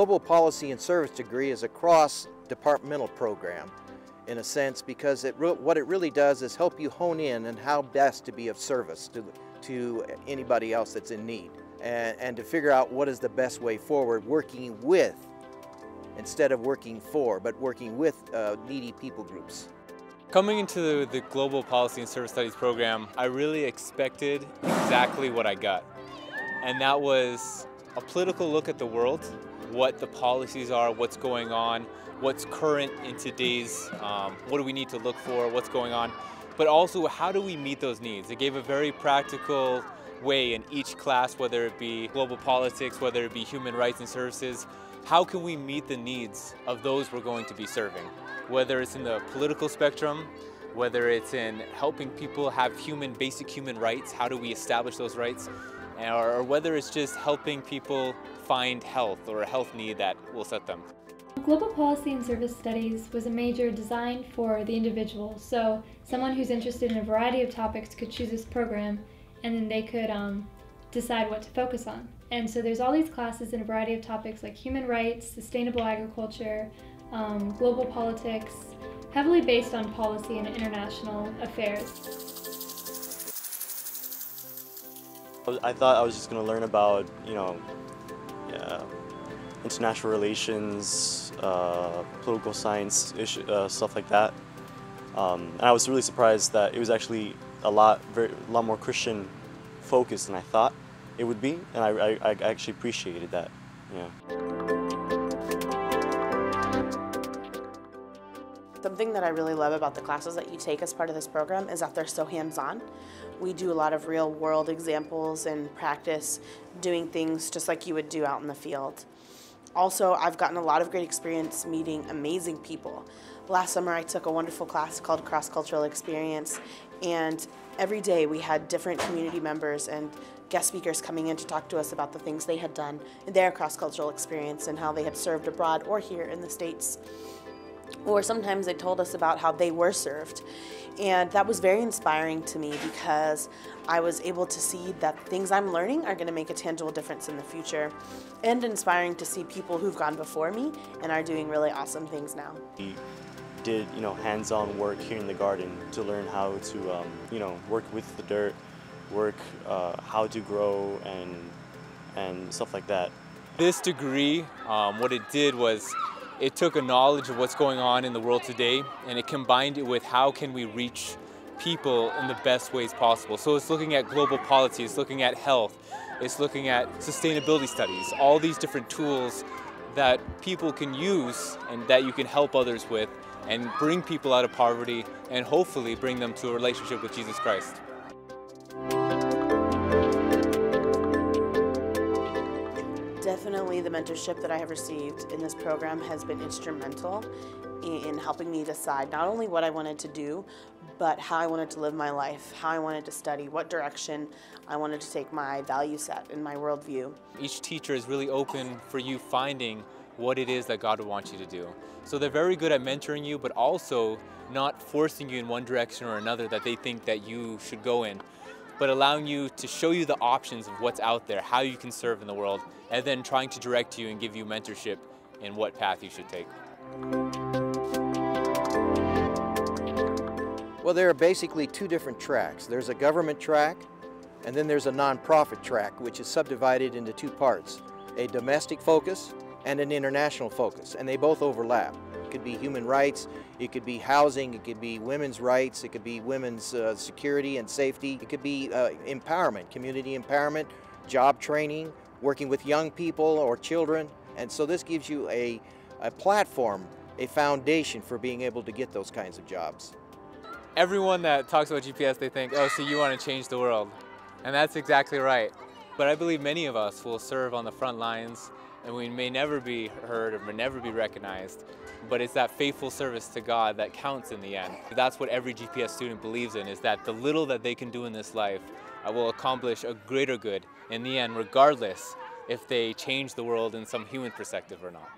Global Policy and Service degree is a cross-departmental program in a sense, because what it really does is help you hone in on how best to be of service to anybody else that's in need, and to figure out what is the best way forward, working with, instead of working for, but working with needy people groups. Coming into the Global Policy and Service Studies program, I really expected exactly what I got. And that was a political look at the world, what the policies are, what's going on, what's current in today's, what do we need to look for, what's going on, but also how do we meet those needs. It gave a very practical way in each class, whether it be global politics, whether it be human rights and services, how can we meet the needs of those we're going to be serving? Whether it's in the political spectrum, whether it's in helping people have basic human rights, how do we establish those rights? Or whether it's just helping people find health or a health need that will set them. Global Policy and Service Studies was a major designed for the individual, so someone who's interested in a variety of topics could choose this program, and then they could decide what to focus on. And so there's all these classes in a variety of topics like human rights, sustainable agriculture, global politics, heavily based on policy and international affairs. I thought I was just going to learn about, international relations, political science, stuff like that. And I was really surprised that it was actually a lot more Christian focused than I thought it would be, and I actually appreciated that. Yeah. Something that I really love about the classes that you take as part of this program is that they're so hands-on. We do a lot of real-world examples and practice doing things just like you would do out in the field. Also, I've gotten a lot of great experience meeting amazing people. Last summer I took a wonderful class called Cross-Cultural Experience, and every day we had different community members and guest speakers coming in to talk to us about the things they had done in their cross-cultural experience and how they had served abroad or here in the States. Or sometimes they told us about how they were served. And that was very inspiring to me because I was able to see that things I'm learning are going to make a tangible difference in the future, and inspiring to see people who've gone before me and are doing really awesome things now. We did, hands-on work here in the garden to learn how to, work with the dirt, work how to grow and stuff like that. This degree, what it did was it took a knowledge of what's going on in the world today, and it combined it with how can we reach people in the best ways possible. So it's looking at global policy, it's looking at health, it's looking at sustainability studies, all these different tools that people can use and that you can help others with and bring people out of poverty and hopefully bring them to a relationship with Jesus Christ. Definitely the mentorship that I have received in this program has been instrumental in helping me decide not only what I wanted to do, but how I wanted to live my life, how I wanted to study, what direction I wanted to take my value set and my worldview. Each teacher is really open for you finding what it is that God would want you to do. So they're very good at mentoring you, but also not forcing you in one direction or another that they think that you should go in, but allowing you to show you the options of what's out there, how you can serve in the world, and then trying to direct you and give you mentorship in what path you should take. Well, there are basically two different tracks. There's a government track, and then there's a nonprofit track, which is subdivided into two parts, a domestic focus and an international focus, and they both overlap. It could be human rights, it could be housing, it could be women's rights, it could be women's security and safety, it could be empowerment, community empowerment, job training, working with young people or children. And so this gives you a platform, a foundation for being able to get those kinds of jobs. Everyone that talks about GPS, they think, oh, so you want to change the world. And that's exactly right. But I believe many of us will serve on the front lines, and we may never be heard or may never be recognized, but it's that faithful service to God that counts in the end. That's what every GPS student believes in, is that the little that they can do in this life will accomplish a greater good in the end, regardless if they change the world in some human perspective or not.